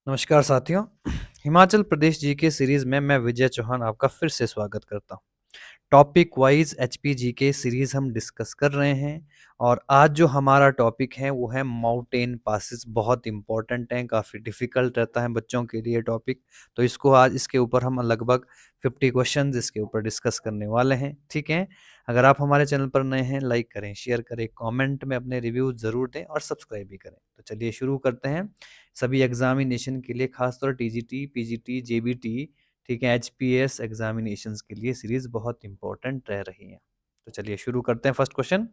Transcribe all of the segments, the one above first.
नमस्कार साथियों। Himachal Pradesh GK series में मैं विजय चौहान आपका फिर से स्वागत करता हूँ। Topic wise HP GK series हम डिस्कस कर रहे हैं और आज जो हमारा टॉपिक है वो है माउंटेन पासिस। बहुत इंपॉर्टेंट है, काफ़ी डिफिकल्ट रहता है बच्चों के लिए टॉपिक। तो इसको आज इसके ऊपर हम लगभग 50 क्वेश्चंस इसके ऊपर डिस्कस करने वाले हैं। ठीक है, अगर आप हमारे चैनल पर नए हैं लाइक करें, शेयर करें, कमेंट में अपने रिव्यू ज़रूर दें और सब्सक्राइब भी करें। तो चलिए शुरू करते हैं। सभी एग्जामिनेशन के लिए, खासतौर टीजीटी, पीजीटी, जेबीटी, ठीक है, एचपीएस एग्जामिनेशंस के लिए सीरीज बहुत इंपॉर्टेंट रह रही है। तो चलिए शुरू करते हैं। First question,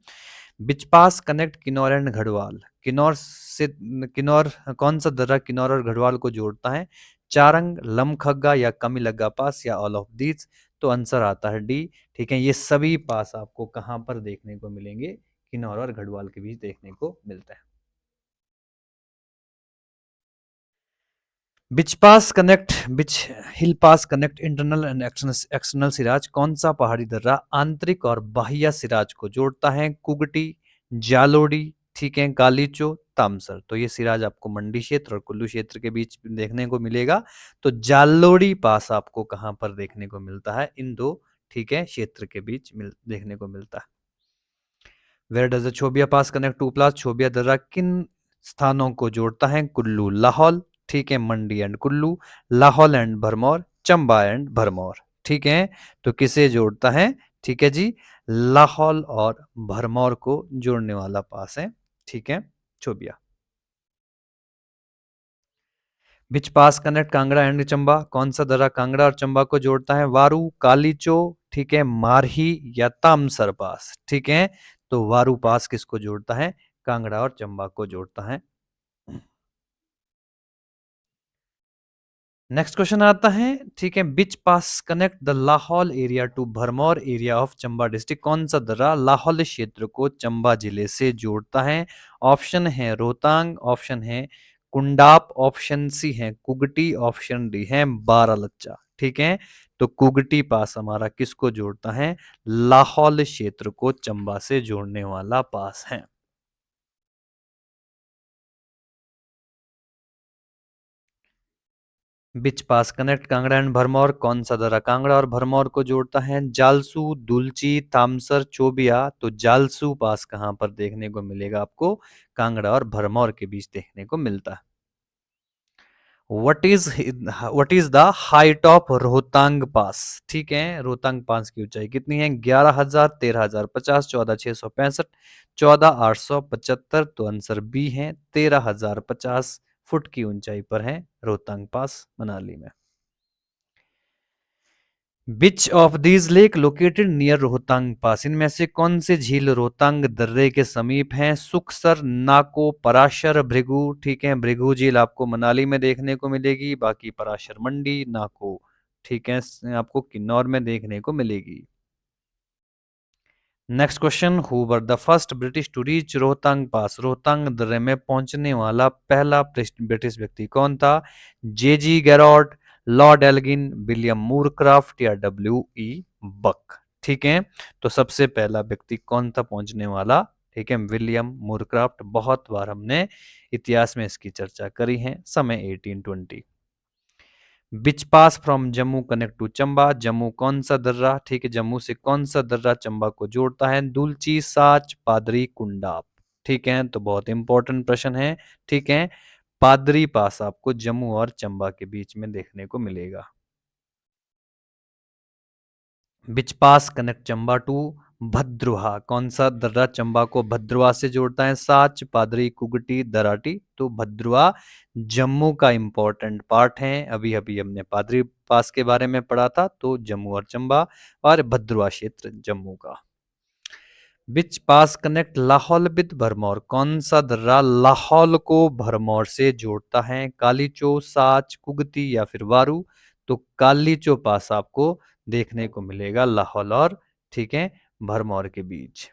which pass connect Kinnaur and Garhwal. Kinnaur से किन्नौर, कौन सा दर्रा किन्नौर और गढ़वाल को जोड़ता है? चारंग, लमखग्गा या कमिलग्गा पास या ऑल ऑफ दीज? तो आंसर आता है डी। ठीक है, ये सभी पास आपको कहां पर देखने को मिलेंगे? किन्नौर और गढ़वाल के बीच देखने को मिलता है। Which hill pass connect internal and external Seraj. कौन सा पहाड़ी दर्रा आंतरिक और बाह्य सिराज को जोड़ता है? कुगटी, जालोड़ी, ठीक है, गालीचो, तामसर। तो ये सिराज आपको मंडी क्षेत्र और कुल्लू क्षेत्र के बीच देखने को मिलेगा। तो जालोड़ी पास आपको कहां पर देखने को मिलता है? इन दो, ठीक है, क्षेत्र के बीच देखने को मिलता है। Where does the Chobia pass connect to places. Chobia दर्रा किन स्थानों को जोड़ता है? कुल्लू, लाहौल, ठीक है, Mandi and Kullu, Lahaul and Bharmour, Chamba and Bharmour. ठीक है, तो किसे जोड़ता है? ठीक है जी, लाहौल और भरमौर को जोड़ने वाला पास है, ठीक है, छोबिया। बिच pass connect Kangra and Chamba. कौन सा दर्रा कांगड़ा और चंबा को जोड़ता है? वारू, कालीचो, ठीक है, मारही या तामसर पास। ठीक है, तो वारू पास किसको जोड़ता है? कांगड़ा और चंबा को जोड़ता है। नेक्स्ट क्वेश्चन आता है, ठीक है, which pass connect the Lahaul area to Bharmour area of Chamba district. कौन सा दर्रा लाहौल क्षेत्र को चंबा जिले से जोड़ता है? ऑप्शन है रोहतांग, ऑप्शन है कुंडाप, ऑप्शन सी है कुगटी, ऑप्शन डी है बारालच्चा। ठीक है, तो कुगटी पास हमारा किसको जोड़ता है? लाहौल क्षेत्र को चंबा से जोड़ने वाला पास है। Which pass connect Kangra and Bharmour. कौन सा दर्रा कांगड़ा और भरमौर को जोड़ता है? जालसू, दुलची, तामसर, चोबिया। तो जालसू पास कहां पर देखने को मिलेगा आपको? कांगड़ा और भरमौर के बीच देखने को मिलता है। What is the height of Rohtang pass? ठीक है, रोहतांग पास की ऊंचाई कितनी है? 11,000, 13,050, 14,665, 14,875। तो आंसर बी है, 13,050 फुट की ऊंचाई पर है रोहतांग पास मनाली में। Which of these lake located near Rohtang pass. इनमें से कौन सी झील रोहतांग दर्रे के समीप है? सुखसर, नाको, पराशर, भृगु। ठीक है, भृगु झील आपको मनाली में देखने को मिलेगी, बाकी पराशर मंडी, नाको, ठीक है, आपको किन्नौर में देखने को मिलेगी। Next question, who were the first British to reach Rohtang pass. Rohtang दर्रे में पहुंचने वाला पहला ब्रिटिश व्यक्ति कौन था? J G Garrot, lord Elgin, William Moorcroft या डब्ल्यू ई बक। ठीक है, तो सबसे पहला व्यक्ति कौन था पहुंचने वाला? ठीक है, विलियम मूरक्राफ्ट। बहुत बार हमने इतिहास में इसकी चर्चा करी है, समय 1820। Which pass from Jammu connect to Chamba. Jammu कौन सा दर्रा, ठीक है, जम्मू से कौन सा दर्रा चंबा को जोड़ता है? दुलची, साच, पादरी, कुंडाप। ठीक है, तो बहुत इंपॉर्टेंट प्रश्न है। ठीक है, पादरी पास आपको जम्मू और चंबा के बीच में देखने को मिलेगा। बिच पास कनेक्ट चंबा टू भद्रुहा। कौन सा दर्रा चंबा को भद्रुआ से जोड़ता है? साच, पादरी, कुगटी, दराटी। तो भद्रुआ जम्मू का इंपॉर्टेंट पार्ट है। अभी अभी हमने पादरी पास के बारे में पढ़ा था, तो जम्मू और चंबा और भद्रुआ क्षेत्र जम्मू का। बिच pass connect Lahaul with Bharmour. कौन सा दर्रा लाहौल को भरमौर से जोड़ता है? कालीचो, साच, कुगती या फिर वारू। तो कालीचो पास आपको देखने को मिलेगा लाहौल और, ठीक है, भरमौर के बीच।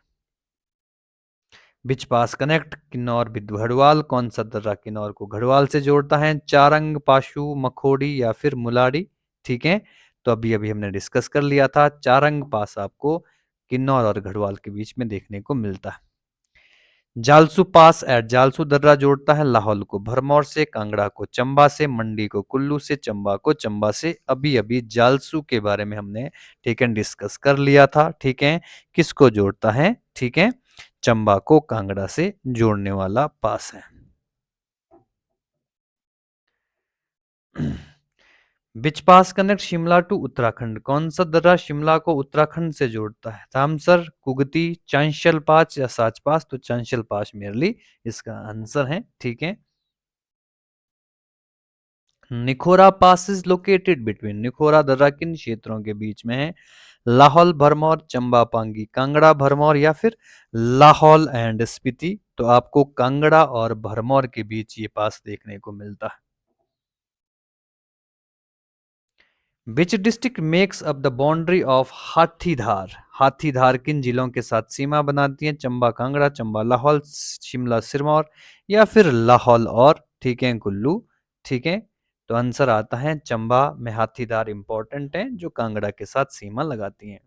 बिच pass connect Kinnaur with Garhwal. कौन सा दर्रा किन्नौर को गढ़वाल से जोड़ता है? चारंग, पाशु, मखोड़ी या फिर मुलाड़ी। ठीक है, तो अभी अभी हमने डिस्कस कर लिया था, चारंग पास आपको किन्नौर और गढ़वाल के बीच में देखने को मिलता है। जालसू पास एट जालसू दर्रा जोड़ता है लाहौल को भरमौर से, कांगड़ा को चंबा से, मंडी को कुल्लू से, चंबा को चंबा से। अभी अभी जालसू के बारे में हमने ठीक है डिस्कस कर लिया था। ठीक है, किसको जोड़ता है? ठीक है, चंबा को कांगड़ा से जोड़ने वाला पास है। विच पास कनेक्ट शिमला टू उत्तराखंड? कौन सा दर्रा शिमला को उत्तराखंड से जोड़ता है? रामसर, कुगती, चांशल पास या साच पास? तो चांशल पास मेरली इसका आंसर है। ठीक है, निखोरा पास इज लोकेटेड बिटवीन, निखोरा दर्रा किन क्षेत्रों के बीच में है? लाहौल, भरमौर, चंबा, पांगी, कांगड़ा, भरमौर या फिर लाहौल एंड स्पीति? तो आपको कांगड़ा और भरमौर के बीच ये पास देखने को मिलता है। Which district makes up the boundary of Hathidhar? Hathidhar किन जिलों के साथ सीमा बनाती है? चंबा कांगड़ा, चंबा लाहौल, शिमला सिरमौर या फिर लाहौल और ठीक है कुल्लू? ठीक है, तो आंसर आता है चंबा में हाथीधार इंपॉर्टेंट है जो कांगड़ा के साथ सीमा लगाती हैं।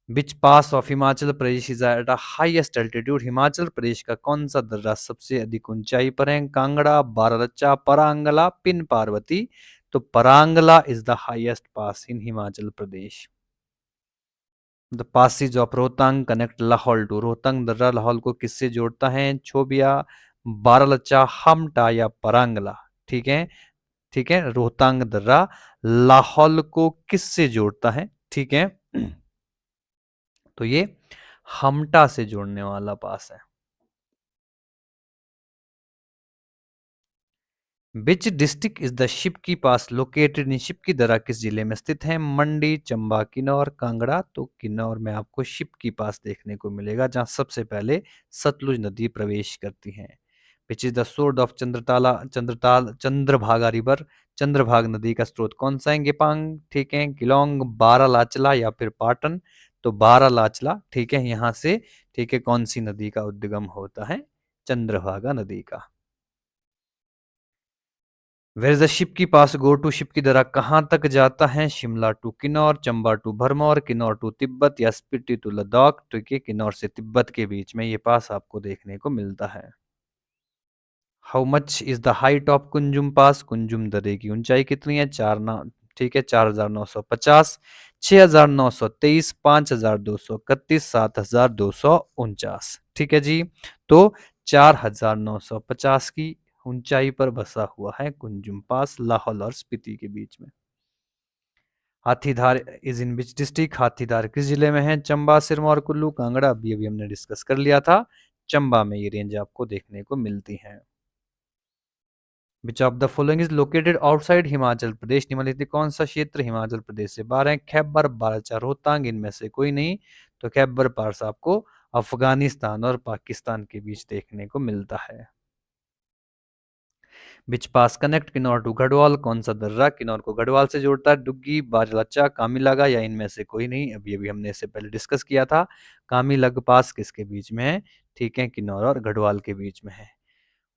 Which pass of Himachal Pradesh is at the highest altitude? Himachal Pradesh का कौन सा दर्रा सबसे अधिक ऊंचाई पर है? कांगड़ा, बारालाचा, परांगला, पिन पार्वती? तो Parangla is the highest pass in Himachal Pradesh. The passes of Rohtang connect Lahaul to, Rohtang दर्रा लाहौल को किससे जोड़ता है? छोबिया, बारालाचा, हमटा या परांगला? ठीक है, ठीक है, रोहतांग दर्रा लाहौल को किससे जोड़ता है? ठीक है, तो ये हमटा से जोड़ने वाला पास है। Which district is the Shipki pass located in? Shipki दर्रा किस जिले में स्थित है? मंडी, चंबा, किन्नौर, कांगड़ा? तो किन्नौर में आपको शिपकी पास देखने को मिलेगा जहां सबसे पहले सतलुज नदी प्रवेश करती है। Which is the source of Chandrabhaga river? Chandrabhag नदी का स्रोत कौन सा है? गेपांग, ठीक है, किलोंग, बारालाचला या फिर पाटन? तो बारालाचला, ठीक है, यहां से ठीक है कौन सी नदी का उद्गम होता है? चंद्रभागा नदी का। वेयर इज द शिप की पास गो टू? शिप की दर्रा कहाँ तक जाता है? Shimla to Kinnaur, Chamba to Bharmour, Kinnaur to Tibet या स्पीति टू लद्दाख? ठीक है, किन्नौर से तिब्बत के बीच में ये पास आपको देखने को मिलता है। How much is the height of Kunzum pass? Kunzum दर्रे की ऊंचाई कितनी है? ठीक है, 4,950, 6,923, 5,231, 7,249। ठीक है जी, तो 4,950 की ऊंचाई पर बसा हुआ है कुंजुम पास लाहौल और स्पीति के बीच में। Hathidhar is in which district? Hathidhar किस जिले में है? चंबा, सिरमौर, कुल्लू, कांगड़ा? अभी अभी हमने डिस्कस कर लिया था, चंबा में ये रेंज आपको देखने को मिलती है। Which of the following is located outside Himachal Pradesh? निम्नलिखित कौन सा क्षेत्र हिमाचल प्रदेश से बाहर है? खैबर, बाराचा, रोहतांग? इनमें से कोई नहीं। तो खैबर पास आपको अफगानिस्तान और पाकिस्तान के बीच देखने को मिलता है। विच पास कनेक्ट किन्नौर टू गढ़वाल? कौन सा दर्रा किन्नौर को गढ़वाल से जोड़ता है? डुग्गी, बारालाचा, कामीलागा या इनमें से कोई नहीं? अभी अभी हमने इससे पहले डिस्कस किया था। कामीलग पास किसके बीच में है? ठीक है, किन्नौर और गढ़वाल के बीच में है।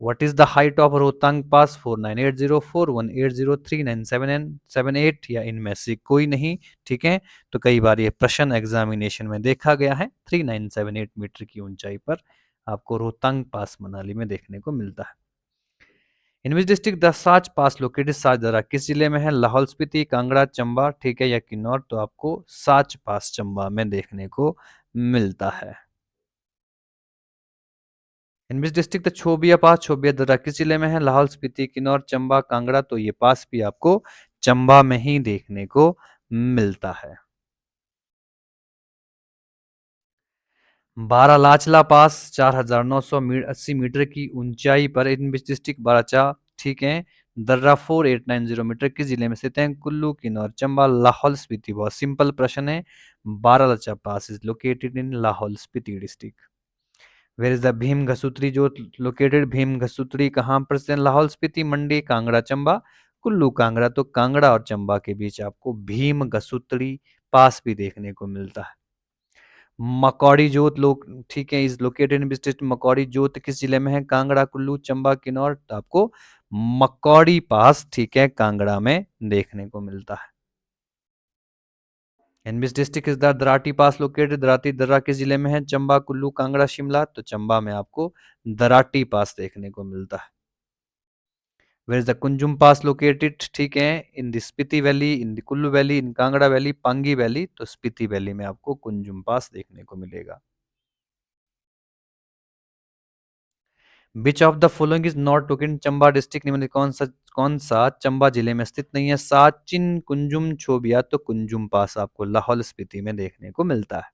What is the height of Rohtang पास? 4980, 4180, 3978 या इनमें से कोई नहीं? ठीक है, तो कई बार ये प्रश्न एग्जामिनेशन में देखा गया है। 3978 मीटर की ऊंचाई पर आपको रोहतांग पास मनाली में देखने को मिलता है। In which district the Sach pass located? Sach दर्रा किस जिले में है? लाहौल स्पीति, कांगड़ा, चंबा? ठीक है, या किन्नौर? तो आपको साच पास चंबा में देखने को मिलता है। In which district the Chobia पास? छोबिया दर्रा किस जिले में है? लाहौल स्पीति, किन्नौर, चंबा, कांगड़ा? तो ये पास भी आपको चंबा में ही देखने को मिलता है। बारालाचला पास 4,980 मीटर की ऊंचाई पर इन विच डिस्ट्रिक्ट? बाराचा, ठीक है, दर्रा 4890 मीटर किस जिले में स्थित है? कुल्लू, किन्नौर, चंबा, लाहौल स्पीति? बहुत सिंपल प्रश्न है। Baralacha pass is located in Lahaul Spiti district. Where is the Bhim Ghasutri Jot located? Bhim घसुत्री कहाँ पर स्थित है? लाहौल स्पीति, मंडी, कांगड़ा, चंबा? कुल्लू, कांगड़ा? तो कांगड़ा और चंबा के बीच आपको भीम घसुत्री पास भी देखने को मिलता है। मकौड़ी जोत लोग, ठीक है, इज लोकेटेड इन डिस्ट्रिक्ट? मकौड़ी जोत किस जिले में है? कांगड़ा, कुल्लू, चंबा, किन्नौर? तो आपको मकौड़ी पास, ठीक है, कांगड़ा में देखने को मिलता है। In which district is the दराटी पास लोकेटेड? दराटी दर्रा किस जिले में है? चंबा, कुल्लू, कांगड़ा, शिमला। तो चंबा में आपको दराटी पास देखने को मिलता है। Where is the Kunzum pass located? ठीक है, in the Spiti valley, in the Kullu valley, in Kangra valley, Pangi valley. तो स्पीति वैली में आपको कुंजुम पास देखने को मिलेगा। विच of the following is not located in Chamba district? निम्न में कौन सा चंबा जिले में स्थित नहीं है? साचिन, कुंजुम, छोबिया। तो कुंजुम पास आपको लाहौल स्पीति में देखने को मिलता है।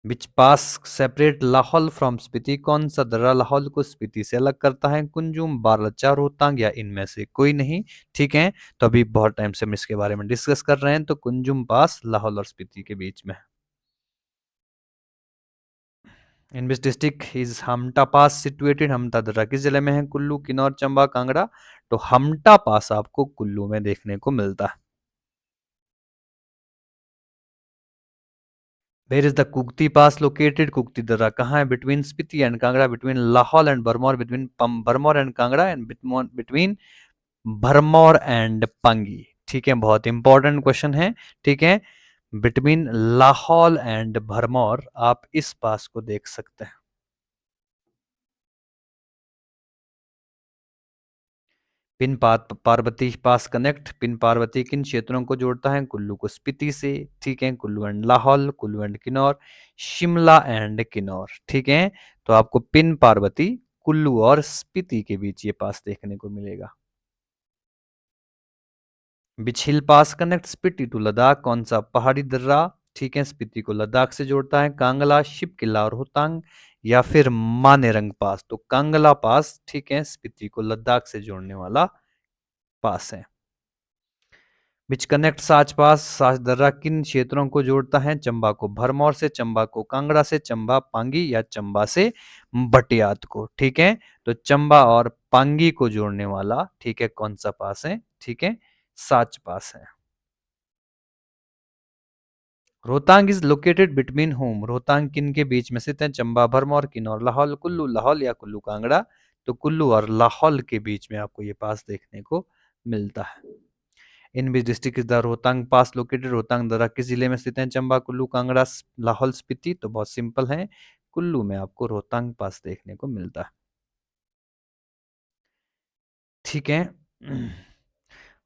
विच पास सेपरेट लाहौल फ्रॉम स्पीति? कौन सा दर्रा लाहौल को स्पीति से अलग करता है? कुंजुम, बारलचा, रोहतांग या इनमें से कोई नहीं। ठीक है, तो अभी बहुत टाइम से हम इसके बारे में डिस्कस कर रहे हैं। तो कुंजुम पास लाहौल और स्पीति के बीच में। In which district is Hamta pass situated? Hamta दर्रा किस जिले में है? कुल्लू, किन्नौर, चंबा, कांगड़ा। तो हमटा पास आपको कुल्लू में देखने को मिलता है। Where is the Kukti pass located? Kukti दर्रा कहाँ है? Between Spiti and Kangra, between Lahaul and Bharmour, between Bharmour and Kangra, and between Bharmour and Pangi. ठीक है, बहुत इंपॉर्टेंट क्वेश्चन है। ठीक है, बिटवीन लाहौल एंड भरमौर आप इस पास को देख सकते हैं। पिन पार्वती पास कनेक्ट? पिन पार्वती किन क्षेत्रों को जोड़ता है? कुल्लू को स्पीति से। ठीक है, Kullu and Lahaul, Kullu and Kinnaur, Shimla and Kinnaur. ठीक है, तो आपको पिन पार्वती कुल्लू और स्पीति के बीच ये पास देखने को मिलेगा। बिछिल पास कनेक्ट स्पीति टू लद्दाख? कौन सा पहाड़ी दर्रा ठीक है स्पीति को लद्दाख से जोड़ता है? कांगला, शिप किला और रोहतांग, या फिर मानेरंग पास? तो कांगला पास ठीक है स्पीति को लद्दाख से जोड़ने वाला पास है। विच कनेक्ट साच पास? साच दर्रा किन क्षेत्रों को जोड़ता है? चंबा को भरमौर से, चंबा को कांगड़ा से, चंबा पांगी या चंबा से बटियात को। ठीक है, तो चंबा और पांगी को जोड़ने वाला ठीक है कौन सा पास है? ठीक है, साच पास है। Rohtang is located between home? Rohtang किन के बीच में स्थित है? चंबा, भरमौर, किन्नौर, लाहौल, कुल्लू, लाहौल या कुल्लू कांगड़ा? तो कुल्लू और लाहौल के बीच में आपको ये पास देखने को मिलता है। In which district is the Rohtang pass located? Rohtang दर्रा किस जिले में स्थित है? चंबा, कुल्लू, कांगड़ा, लाहौल स्पीति। तो बहुत सिंपल है, कुल्लू में आपको रोहतांग पास देखने को मिलता है। ठीक है,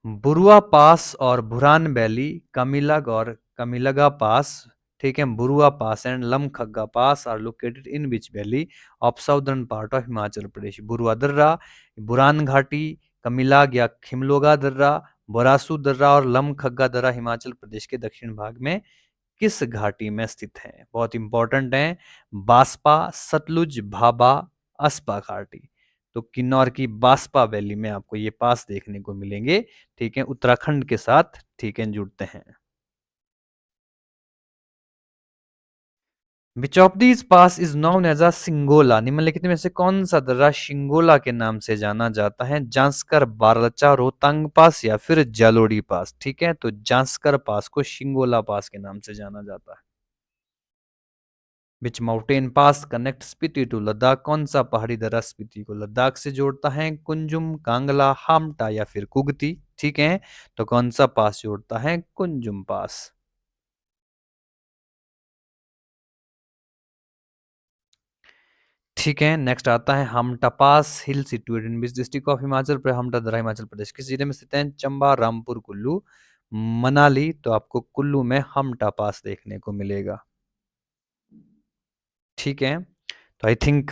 बुरुआ पास और भुरान वैली, कमिलग और कमिलगा पास। ठीक है, Burua pass and Lamkhaga pass are located in which valley of southern part of Himachal Pradesh? Burua दर्रा, बुरान घाटी, कमिलाग या खिमलोगा दर्रा, बोरासू दर्रा और लमखग्गा दर्रा हिमाचल प्रदेश के दक्षिण भाग में किस घाटी में स्थित है? बहुत इंपॉर्टेंट है। बास्पा, सतलुज, भाबा, अस्पा घाटी। तो किन्नौर की बास्पा वैली में आपको ये पास देखने को मिलेंगे। ठीक है, उत्तराखंड के साथ ठीक है जुड़ते हैं। Which of these pass is known as a Singola? निम्नलिखित में से कौन सा दर्रा शिंगोला के नाम से जाना जाता है? जांस्कर, बारलचा, रोहतांग पास या फिर जालोड़ी पास? ठीक है, तो जांस्कर पास को शिंगोला पास के नाम से जाना जाता है। Which mountain pass connect Spiti to Ladakh? कौन सा पहाड़ी दर्रा स्पीति को लद्दाख से जोड़ता है? कुंजुम, कांगला, हामटा या फिर कुगती? ठीक है, तो कौन सा पास जोड़ता है? कुंजुम पास। ठीक है, नेक्स्ट आता है Hamta pass hill situated in which district of Himachal Pradesh? Hamta दर्रा हिमाचल प्रदेश किस जिले में स्थित है? चंबा, रामपुर, कुल्लू, मनाली। तो आपको कुल्लू में हमटा पास देखने को मिलेगा। ठीक है, तो आई थिंक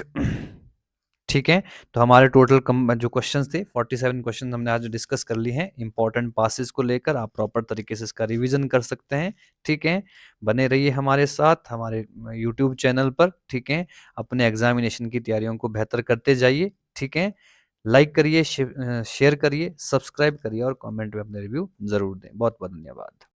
ठीक है, तो हमारे टोटल कम जो क्वेश्चंस थे 47 क्वेश्चन हमने आज डिस्कस कर लिए हैं इंपॉर्टेंट पासेस को लेकर। आप प्रॉपर तरीके से इसका रिवीजन कर सकते हैं। ठीक है, बने रहिए हमारे साथ हमारे यूट्यूब चैनल पर। ठीक है, अपने एग्जामिनेशन की तैयारियों को बेहतर करते जाइए। ठीक है, लाइक करिए, शेयर करिए, सब्सक्राइब करिए और कमेंट में अपने रिव्यू जरूर दें। बहुत बहुत धन्यवाद।